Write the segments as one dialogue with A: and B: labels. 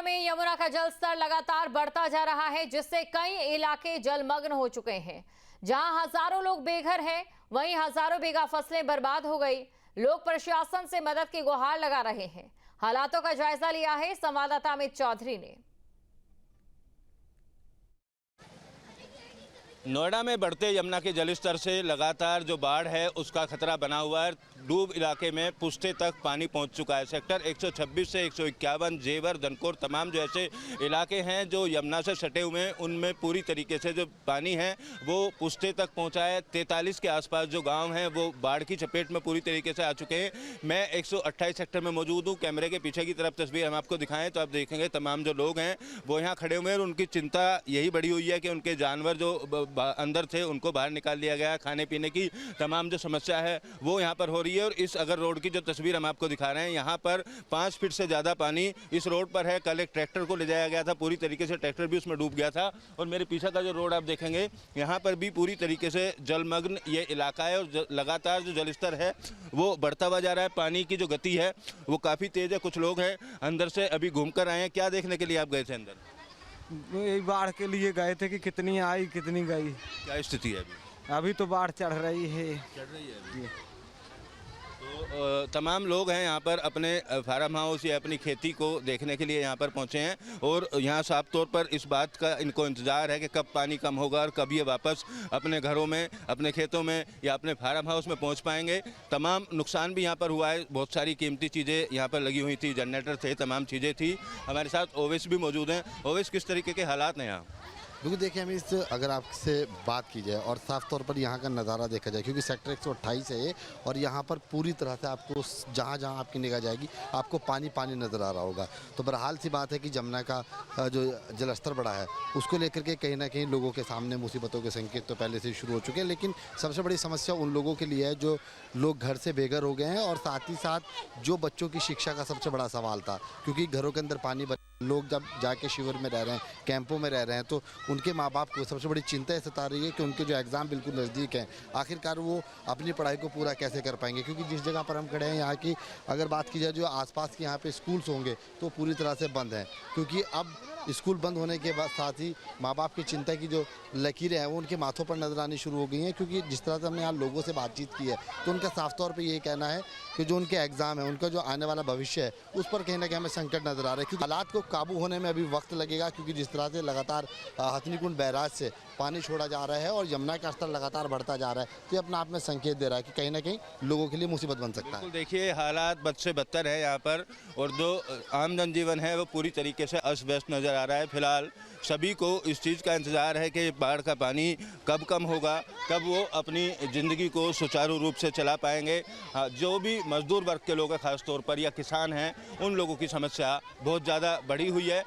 A: में यमुना का जलस्तर लगातार बढ़ता जा रहा है, जिससे कई इलाके जलमग्न हो चुके हैं। जहां हजारों लोग बेघर हैं, वहीं हजारों बीघा फसलें बर्बाद हो गई। लोग प्रशासन से मदद की गुहार लगा रहे हैं। हालातों का जायजा लिया है संवाददाता अमित चौधरी ने।
B: नोएडा में बढ़ते यमुना के जलस्तर से लगातार जो बाढ़ है उसका खतरा बना हुआ है। डूब इलाके में पुश्ते तक पानी पहुंच चुका है। सेक्टर 126 से 151, जेवर, धनकोर तमाम जो ऐसे इलाके हैं जो यमुना से सटे हुए हैं, उनमें पूरी तरीके से जो पानी है वो पुश्ते तक पहुंचा है। 43 के आसपास जो गांव हैं वो बाढ़ की चपेट में पूरी तरीके से आ चुके हैं। मैं 128 सेक्टर में मौजूद हूँ। कैमरे के पीछे की तरफ तस्वीर हम आपको दिखाएं तो आप देखेंगे तमाम जो लोग हैं वो यहाँ खड़े हुए हैं और उनकी चिंता यही बढ़ी हुई है कि उनके जानवर जो अंदर थे उनको बाहर निकाल लिया गया। खाने पीने की तमाम जो समस्या है वो यहाँ पर हो रही है। और इस अगर रोड की जो तस्वीर हम आपको दिखा रहे हैं, यहाँ पर 5 फीट से ज़्यादा पानी इस रोड पर है। कल एक ट्रैक्टर को ले जाया गया था, पूरी तरीके से ट्रैक्टर भी उसमें डूब गया था। और मेरे पीछे का जो रोड आप देखेंगे, यहाँ पर भी पूरी तरीके से जलमग्न ये इलाका है और लगातार जो जलस्तर है वो बढ़ता हुआ जा रहा है। पानी की जो गति है वो काफ़ी तेज़ है। कुछ लोग हैं अंदर से अभी घूम कर आए हैं। क्या देखने के लिए आप गए थे अंदर?
C: यही बाढ़ के लिए गए थे कि कितनी आई कितनी गई।
B: क्या स्थिति है
C: अभी तो बाढ़ चढ़ रही है।
B: तो तमाम लोग हैं यहाँ पर अपने फार्म हाउस या अपनी खेती को देखने के लिए यहाँ पर पहुँचे हैं और यहाँ साफ तौर पर इस बात का इनको इंतज़ार है कि कब पानी कम होगा और कब ये वापस अपने घरों में, अपने खेतों में या अपने फार्म हाउस में पहुँच पाएंगे। तमाम नुकसान भी यहाँ पर हुआ है। बहुत सारी कीमती चीज़ें यहाँ पर लगी हुई थी, जनरेटर थे, तमाम चीज़ें थी। हमारे साथ ओवैस भी मौजूद हैं। ओवैस, किस तरीके के हालात हैं यहाँ?
D: क्योंकि देखिए हमें इस अगर आपसे बात की जाए और साफ़ तौर पर यहाँ का नज़ारा देखा जाए, क्योंकि सेक्टर 128 है ये और यहाँ पर पूरी तरह से आपको जहाँ जहाँ आपकी निगाह जाएगी आपको पानी पानी नज़र आ रहा होगा। तो बहरहाल सी बात है कि यमुना का जो जलस्तर बढ़ा है उसको लेकर के कहीं ना कहीं लोगों के सामने मुसीबतों के संकेत तो पहले से शुरू हो चुके हैं। लेकिन सबसे बड़ी समस्या उन लोगों के लिए है जो लोग घर से बेघर हो गए हैं और साथ ही साथ जो बच्चों की शिक्षा का सबसे बड़ा सवाल था, क्योंकि घरों के अंदर पानी लोग जब जाके शिविर में रह रहे हैं, कैंपों में रह रहे हैं, तो उनके माँ बाप को सबसे बड़ी चिंता सता रही है कि उनके जो एग्ज़ाम बिल्कुल नज़दीक हैं, आखिरकार वो अपनी पढ़ाई को पूरा कैसे कर पाएंगे। क्योंकि जिस जगह पर हम खड़े हैं यहाँ की अगर बात की जाए जो आसपास के यहाँ पे स्कूल्स होंगे तो पूरी तरह से बंद हैं। क्योंकि अब स्कूल बंद होने के बाद साथ ही माँ बाप की चिंता की जो लकीरें हैं वो उनके माथों पर नजर आनी शुरू हो गई हैं। क्योंकि जिस तरह से हमने यहाँ लोगों से बातचीत की है तो उनका साफ तौर पे ये कहना है कि जो उनके एग्ज़ाम है, उनका जो आने वाला भविष्य है, उस पर कहीं ना कहीं हमें संकट नज़र आ रहा है। क्योंकि हालात को काबू होने में अभी वक्त लगेगा। क्योंकि जिस तरह से लगातार हथनीकुंड बैराज से पानी छोड़ा जा रहा है और यमुना का स्तर लगातार बढ़ता जा रहा है, तो ये अपने आप में संकेत दे रहा है कि कहीं ना कहीं लोगों के लिए मुसीबत बन सकता है।
B: देखिए हालात बद से बदतर है यहाँ पर और जो आम जनजीवन है वो पूरी तरीके से अस्त व्यस्त नज़र आ रहा है। फिलहाल सभी को इस चीज़ का इंतज़ार है कि बाढ़ का पानी कब कम होगा, कब वो अपनी ज़िंदगी को सुचारू रूप से चला पाएंगे। जो भी मजदूर वर्ग के लोग हैं ख़ास तौर पर या किसान हैं, उन लोगों की समस्या बहुत ज़्यादा बढ़ी हुई है।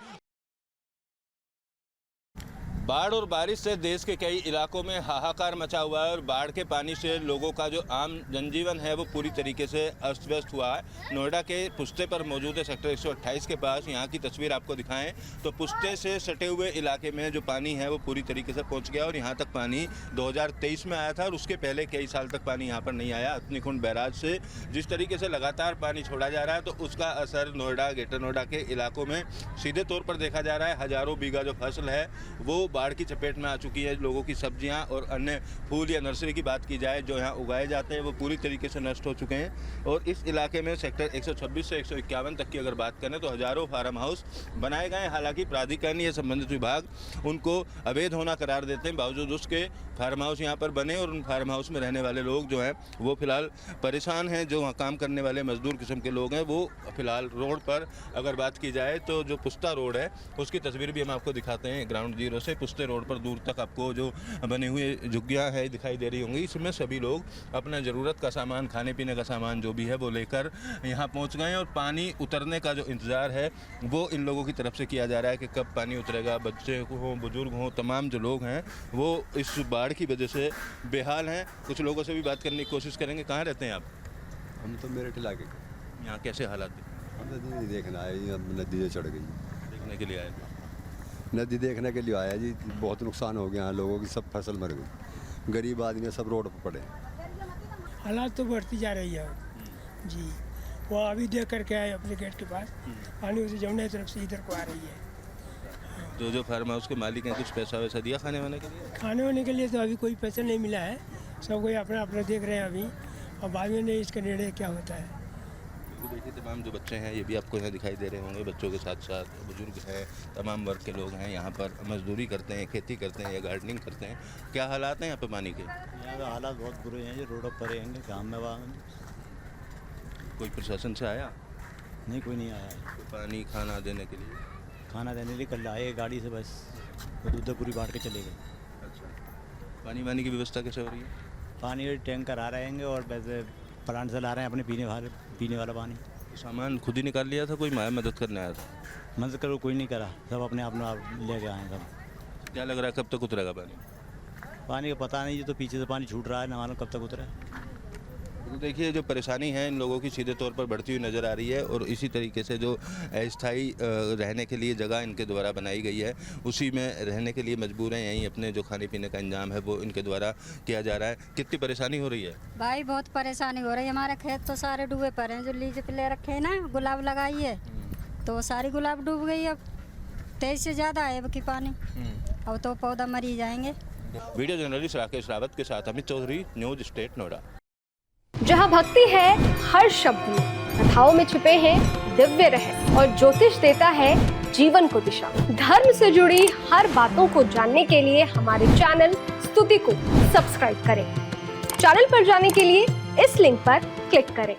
B: बाढ़ और बारिश से देश के कई इलाकों में हाहाकार मचा हुआ है और बाढ़ के पानी से लोगों का जो आम जनजीवन है वो पूरी तरीके से अस्त व्यस्त हुआ है। नोएडा के पुश्ते पर मौजूद है सेक्टर 128 के पास। यहाँ की तस्वीर आपको दिखाएं तो पुश्ते से सटे हुए इलाके में जो पानी है वो पूरी तरीके से पहुँच गया और यहाँ तक पानी 2023 में आया था और उसके पहले कई साल तक पानी यहाँ पर नहीं आया। हथनीकुंड बैराज से जिस तरीके से लगातार पानी छोड़ा जा रहा है तो उसका असर नोएडा, ग्रेटर नोएडा के इलाकों में सीधे तौर पर देखा जा रहा है। हज़ारों बीघा जो फसल है वो बाढ़ की चपेट में आ चुकी है। लोगों की सब्जियां और अन्य फूल या नर्सरी की बात की जाए जो यहाँ उगाए जाते हैं वो पूरी तरीके से नष्ट हो चुके हैं। और इस इलाके में सेक्टर 126 से 151 तक की अगर बात करें तो हज़ारों फार्म हाउस बनाए गए हैं। हालांकि प्राधिकरण या संबंधित विभाग उनको अवैध होना करार देते हैं, बावजूद उसके फार्म हाउस यहाँ पर बने और उन फार्म हाउस में रहने वाले लोग जो हैं वो फिलहाल परेशान हैं। जो वहाँ काम करने वाले मजदूर किस्म के लोग हैं वो फिलहाल रोड पर अगर बात की जाए तो जो पुश्ता रोड है उसकी तस्वीर भी हम आपको दिखाते हैं। ग्राउंड जीरो से पुश्ते रोड पर दूर तक आपको जो बने हुए झुग्गियाँ है दिखाई दे रही होंगी। इसमें सभी लोग अपना ज़रूरत का सामान, खाने पीने का सामान जो भी है वो लेकर यहाँ पहुँच गए और पानी उतरने का जो इंतज़ार है वो इन लोगों की तरफ से किया जा रहा है कि कब पानी उतरेगा। बच्चे हों, बुजुर्ग हों, तमाम जो लोग हैं वो इस बाढ़ की वजह से बेहाल हैं। कुछ लोगों से भी बात करने की कोशिश करेंगे। कहाँ रहते हैं आप?
E: हम तो मेरठ इलाके।
B: यहाँ कैसे हालात हैं?
E: हम नदी देखना आए, नदी चढ़ गई,
B: देखने के लिए आए?
E: नदी देखने के लिए आया जी। बहुत नुकसान हो गया, लोगों की सब फसल मर गई, गरीब आदमी सब रोड पर पड़े।
F: हालात तो बढ़ती जा रही है जी। वहाँ अभी देख करके आए अपने गेट के पास, पानी उसे जमुना की तरफ से इधर को आ रही है।
B: जो फार्म हाउस के मालिक हैं कुछ पैसा वैसा दिया खाने वाने के लिए?
F: खाने वाने के लिए तो अभी कोई पैसा नहीं मिला है, सब कोई अपना अपना देख रहे हैं अभी, और बाद में नहीं इसका निर्णय क्या होता है।
B: तो देखिए तमाम जो बच्चे हैं ये भी आपको यहाँ दिखाई दे रहे होंगे, बच्चों के साथ साथ बुजुर्ग हैं, तमाम वर्ग के लोग हैं, यहाँ पर मजदूरी करते हैं, खेती करते हैं या गार्डनिंग करते हैं। क्या हालात हैं यहाँ पे पानी के?
G: यहाँ के हालात बहुत बुरे हैं, जो रोडों पर रहेंगे काम में वहाँ।
B: कोई प्रशासन से आया?
G: नहीं, कोई नहीं आया है।
B: तो पानी खाना देने के लिए?
G: खाना देने के लिए कल आए गाड़ी से, बस उधर पूरी बांट के चले गए।
B: अच्छा, पानी वानी की व्यवस्था कैसे हो रही है?
G: पानी के टैंकर आ रहेंगे और वैसे प्लांट से ला रहे हैं अपने पीने वाला पानी।
B: सामान खुद ही निकाल लिया था, कोई माया मदद करने आया था?
G: मदद करो कोई नहीं करा, सब अपने आप ले गए हैं सब।
B: क्या लग रहा है कब तक उतरेगा पानी?
G: पानी का पता नहीं, तो पीछे से पानी छूट रहा है, ना मालूम कब तक उतरे।
B: तो देखिए जो परेशानी है इन लोगों की सीधे तौर पर बढ़ती हुई नज़र आ रही है, और इसी तरीके से जो अस्थायी रहने के लिए जगह इनके द्वारा बनाई गई है उसी में रहने के लिए मजबूर हैं, यहीं अपने जो खाने पीने का इंतजाम है वो इनके द्वारा किया जा रहा है। कितनी परेशानी हो रही है?
H: भाई बहुत परेशानी हो रही है, हमारे खेत तो सारे डूबे पड़े हैं, जो लीज पे ले रखे हैं ना, गुलाब लगाई है तो सारी गुलाब डूब गई। अब 23 से ज़्यादा है अब की पानी, अब तो पौधा मरी जाएंगे।
B: वीडियो जर्नलिस्ट राकेश रावत के साथ अमित चौधरी, न्यूज स्टेट नोएडा।
I: जहाँ भक्ति है हर शब्द में, कथाओं में छुपे हैं दिव्य रहस्य, और ज्योतिष देता है जीवन को दिशा। धर्म से जुड़ी हर बातों को जानने के लिए हमारे चैनल स्तुति को सब्सक्राइब करें। चैनल पर जाने के लिए इस लिंक पर क्लिक करें।